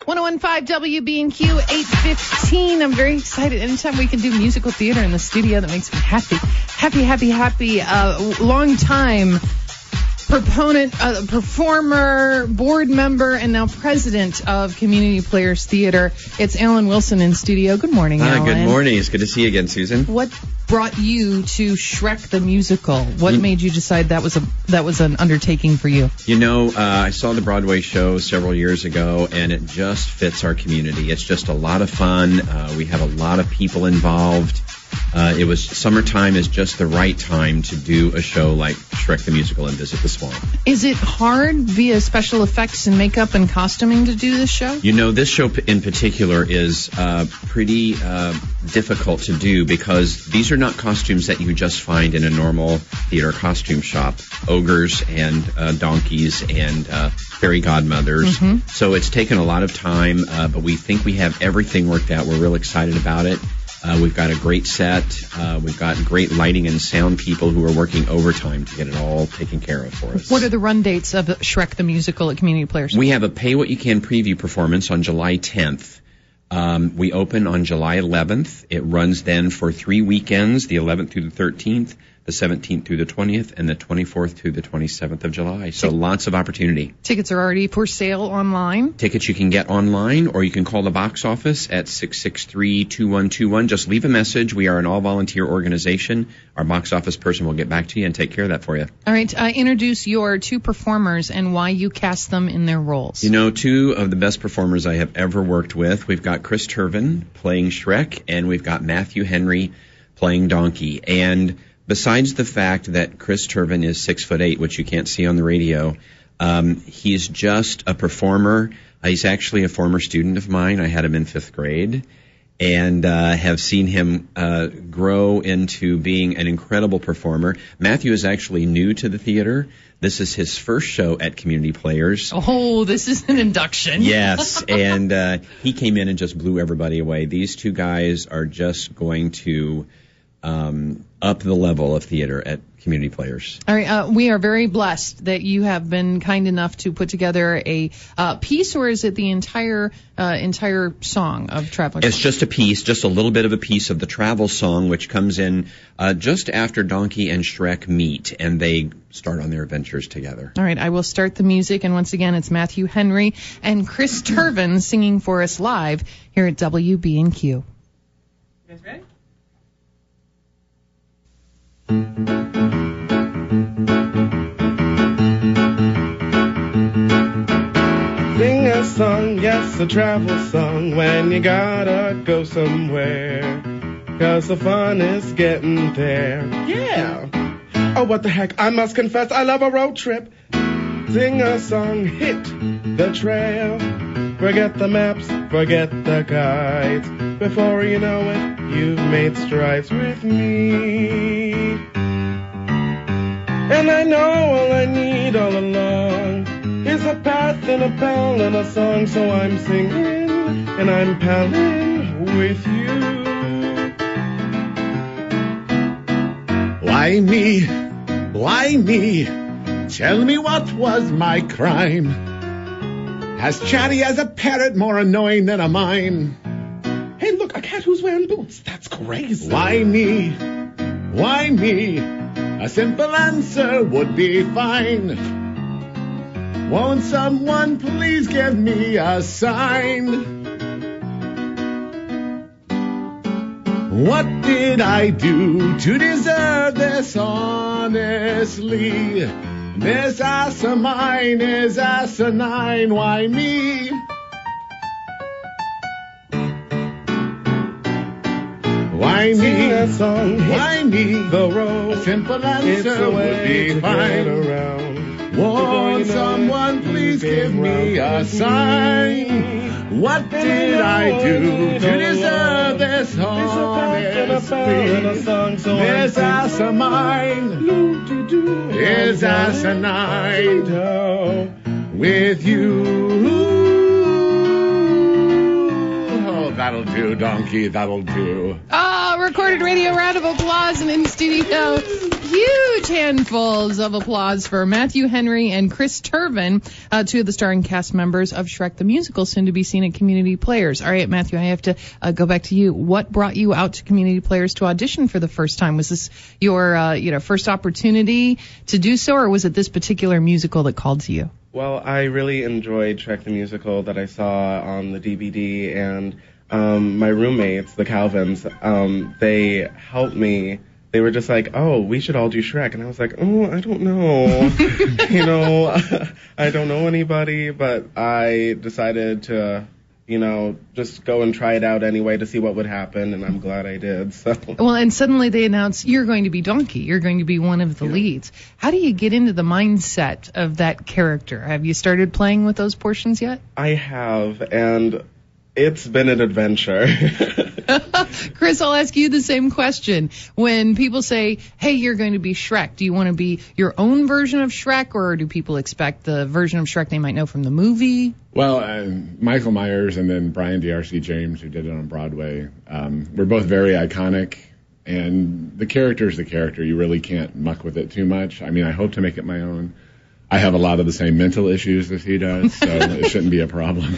101.5 WB&Q, 8:15. I'm very excited. Anytime we can do musical theater in the studio, that makes me happy. Happy. Long time proponent, performer, board member, and now president of Community Players Theater. It's Alan Wilson in studio. Good morning, Alan. Good morning. It's good to see you again, Susan. What brought you to Shrek the Musical? What made you decide that was an undertaking for you? You know, I saw the Broadway show several years ago, and it just fits our community. It's just a lot of fun. We have a lot of people involved. It was summertime is just the right time to do a show like Shrek the Musical and Visit the Swamp. Is it hard via special effects and makeup and costuming to do this show? You know, this show in particular is pretty difficult to do because these are not costumes that you just find in a normal theater costume shop. Ogres and donkeys and fairy godmothers. Mm-hmm. So it's taken a lot of time, but we think we have everything worked out. We're real excited about it. We've got a great set. We've got great lighting and sound people who are working overtime to get it all taken care of for us. What are the run dates of Shrek the Musical at Community Players? We have a Pay What You Can preview performance on July 10th. We open on July 11th. It runs then for 3 weekends, the 11th through the 13th, the 17th through the 20th, and the 24th through the 27th of July. So lots of opportunity. Tickets are already for sale online? Tickets you can get online, or you can call the box office at 663-2121. Just leave a message. We are an all-volunteer organization. Our box office person will get back to you and take care of that for you. All right. Introduce your two performers and why you cast them in their roles. You know, two of the best performers I have ever worked with. We've got Chris Turvin playing Shrek, and we've got Matthew Henry playing Donkey. And besides the fact that Chris Turvin is 6'8", which you can't see on the radio, he's just a performer. He's actually a former student of mine. I had him in 5th grade and have seen him grow into being an incredible performer. Matthew is actually new to the theater. This is his first show at Community Players. Oh, this is an induction. Yes, and he came in and just blew everybody away. These two guys are just going to up the level of theater at Community Players. All right, we are very blessed that you have been kind enough to put together a piece, or is it the entire song of Traveling? It's just a piece, just a little bit of a piece of the travel song, which comes in just after Donkey and Shrek meet, and they start on their adventures together. All right, I will start the music, and once again, it's Matthew Henry and Chris Turvin singing for us live here at WB&Q. You guys ready? Sing a song, yes, a travel song, when you gotta go somewhere, 'cause the fun is getting there. Yeah! Oh, what the heck, I must confess, I love a road trip. Sing a song, hit the trail, forget the maps, forget the guides. Before you know it, you've made strides with me. And I know all I need all along is a path and a pal and a song. So I'm singing and I'm palling with you. Why me? Why me? Tell me what was my crime? As chatty as a parrot, more annoying than a mime. Hey, look, a cat who's wearing boots. That's crazy. Why me? Why me? A simple answer would be fine. Won't someone please give me a sign? What did I do to deserve this honestly? This ass of mine is asinine. Why me? Why me? That song, why me? The road. A simple answer would be fine. Won't someone please give me a sign? What did I do to deserve this honesty? This ass of mine is asinine with you. Oh, that'll do, Donkey, that'll do. Recorded radio round of applause and in studio. Huge handfuls of applause for Matthew Henry and Chris Turvin, two of the starring cast members of Shrek the Musical, soon to be seen at Community Players. All right, Matthew, I have to go back to you. What brought you out to Community Players to audition for the first time? Was this your first opportunity to do so, or was it this particular musical that called to you? Well, I really enjoyed Shrek the Musical that I saw on the DVD, and my roommates, the Calvins, they helped me. They were just like, oh, we should all do Shrek. And I was like, oh, I don't know. I don't know anybody, but I decided to, just go and try it out anyway to see what would happen, and I'm glad I did. So. Well, and suddenly they announced you're going to be Donkey. You're going to be one of the leads. How do you get into the mindset of that character? Have you started playing with those portions yet? I have, and it's been an adventure. Chris, I'll ask you the same question. When people say, hey, you're going to be Shrek, do you want to be your own version of Shrek, or do people expect the version of Shrek they might know from the movie? Well, Michael Myers and then Brian D.R.C. James, who did it on Broadway, were both very iconic. And the character is the character. You really can't muck with it too much. I mean, I hope to make it my own. I have a lot of the same mental issues as he does, so it shouldn't be a problem.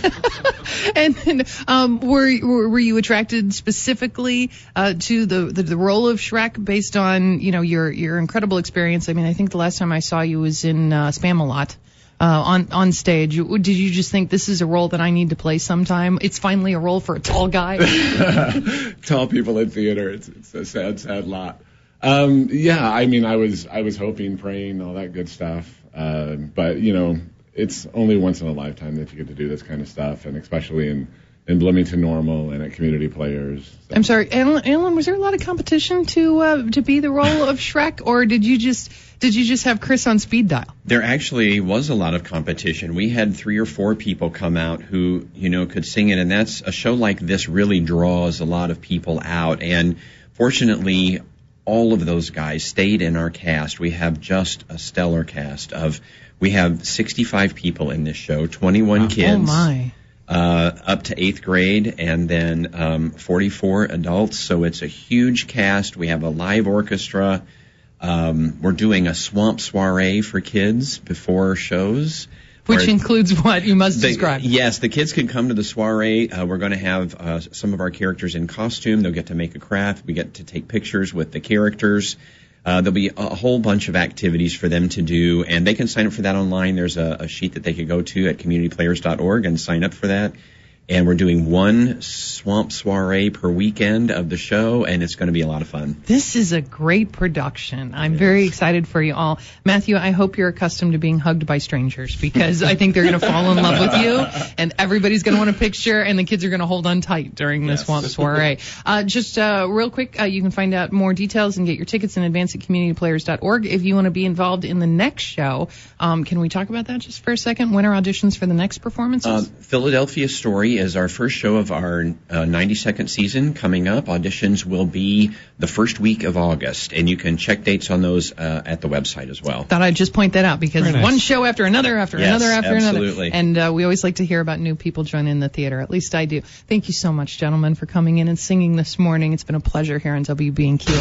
And then, were you attracted specifically to the role of Shrek based on your incredible experience? I mean, I think the last time I saw you was in Spamalot on stage. Did you just think this is a role that I need to play sometime? It's finally a role for a tall guy. Tall people in theater. It's a sad lot. Yeah, I mean, I was hoping, praying, all that good stuff. But it's only once in a lifetime that you get to do this kind of stuff, and especially in Bloomington Normal and at Community Players. So. I'm sorry, Alan, was there a lot of competition to be the role of Shrek, or did you just have Chris on speed dial? There actually was a lot of competition. We had 3 or 4 people come out who, could sing it, and that's a show like this really draws a lot of people out, and fortunately, all of those guys stayed in our cast. We have just a stellar cast we have 65 people in this show, 21 kids. Oh my. Up to 8th grade, and then 44 adults. So it's a huge cast. We have a live orchestra. We're doing a swamp soiree for kids before shows. Which includes what you must describe. Yes, the kids can come to the soiree. We're going to have some of our characters in costume. They'll get to make a craft. We get to take pictures with the characters. There'll be a whole bunch of activities for them to do, and they can sign up for that online. There's a sheet that they could go to at communityplayers.org and sign up for that. And we're doing one swamp soiree per weekend of the show, and it's going to be a lot of fun. This is a great production. I'm very excited for you all. Matthew, I hope you're accustomed to being hugged by strangers, because I think they're going to fall in love with you, and everybody's going to want a picture, and the kids are going to hold on tight during the swamp soiree. Just real quick, you can find out more details and get your tickets in advance at communityplayers.org. If you want to be involved in the next show, can we talk about that just for a second? When are auditions for the next performances? Philadelphia Story is our first show of our 92nd season coming up. Auditions will be the first week of August, and you can check dates on those at the website as well. Thought I'd just point that out, because one show after another, absolutely. another. And we always like to hear about new people joining the theater. At least I do. Thank you so much, gentlemen, for coming in and singing this morning. It's been a pleasure here on WB&Q.